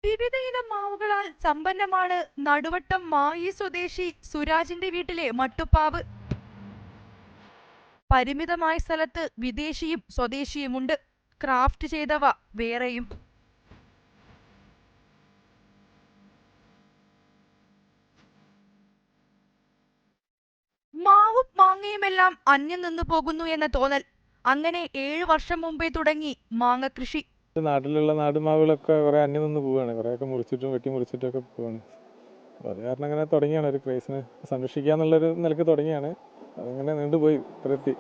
വിവിധയിനം മാവുകളാൽ സമ്പന്നമാണ് നടുവട്ടം മായി സ്വദേശി സുരാജിന്റെ വീട്ടിലെ മട്ടുപ്പാവ്. പരിമിതമായ സ്ഥലത്ത് വിദേശിയും സ്വദേശിയുമുണ്ട്. ക്രാഫ്റ്റ് ചെയ്തവ വേറെയും. മാവും മാങ്ങയുമെല്ലാം അന്യം നിന്നു പോകുന്നു എന്ന തോന്നൽ. അങ്ങനെ 7 വർഷം മുമ്പേ തുടങ്ങി മാങ്ങ കൃഷി. നാട്ടിലുള്ള നാടുമാവുകളൊക്കെ കുറെ അന്യം നിന്ന് പോവുകയാണ്. കുറേയൊക്കെ മുറിച്ചിട്ടും വെട്ടി മുറിച്ചിട്ടൊക്കെ പോവാണ്. അത് കാരണം അങ്ങനെ തുടങ്ങിയാണ് ഒരു ക്രൈസിനെ സംരക്ഷിക്കുക എന്നുള്ളൊരു നിലക്ക് തുടങ്ങിയാണ്. അതങ്ങനെ നീണ്ടുപോയി ഇത്രയെത്തി.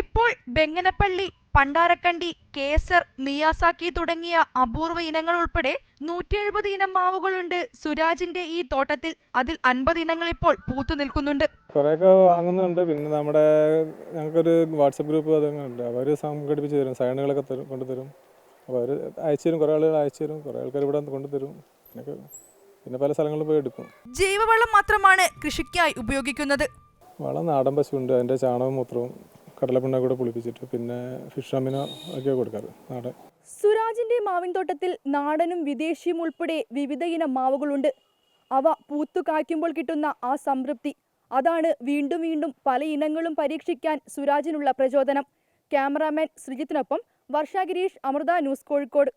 ഇപ്പോൾ ബെങ്ങനപ്പള്ളി, പണ്ടാരക്കണ്ടി, കേസർ, മിയാസാക്കി തുടങ്ങിയ അപൂർവ ഇനങ്ങൾ ഉൾപ്പെടെ 170 ഇനം മാവുകളുണ്ട് സുരാജിന്റെ ഈ തോട്ടത്തിൽ. അതിൽ 50 ഇനങ്ങൾ ഇപ്പോൾ പൂത്തു നിൽക്കുന്നുണ്ട്. കുറേയൊക്കെ വാങ്ങുന്നുണ്ട്. പിന്നെ നമ്മുടെ ഞങ്ങൾക്കൊരു വാട്സപ്പ് ഗ്രൂപ്പ് അതങ്ങനെ ഉണ്ട്. അവർ സംഘടിപ്പിച്ച് തരും, സൈനുകളൊക്കെ കൊണ്ടുതരും. അപ്പോൾ അവർ അയച്ചു തരും. കുറേ ആളുകൾ അയച്ചു തരും, കുറേ ആൾക്കാർ ഇവിടെ കൊണ്ടുതരും. പിന്നെ പല സ്ഥലങ്ങളിൽ പോയി എടുക്കും. ജൈവവളം മാത്രമാണ് കൃഷിക്കായി ഉപയോഗിക്കുന്നത്. വളം നാടൻ പശുവുണ്ട്, അതിൻ്റെ ചാണകവും മൂത്രവും കടലപ്പിണ്ണ കൂടെ പുളിപ്പിച്ചിട്ട് പിന്നെ ഫിഷ് അമിനോ ഒക്കെ കൊടുക്കാറ് നാടൻ. സുരാജിന്റെ മാവിൻ തോട്ടത്തിൽ നാടനും വിദേശിയും ഉൾപ്പെടെ വിവിധ ഇനം മാവുകളുണ്ട്. അവ പൂത്തു കായ്ക്കുമ്പോൾ കിട്ടുന്ന ആ സംതൃപ്തി, അതാണ് വീണ്ടും വീണ്ടും പല ഇനങ്ങളും പരീക്ഷിക്കാൻ സുരാജിനുള്ള പ്രചോദനം. ക്യാമറാമാൻ ശ്രീജിത്തിനൊപ്പം വർഷ ഗിരീഷ്, അമൃത ന്യൂസ്, കോഴിക്കോട്.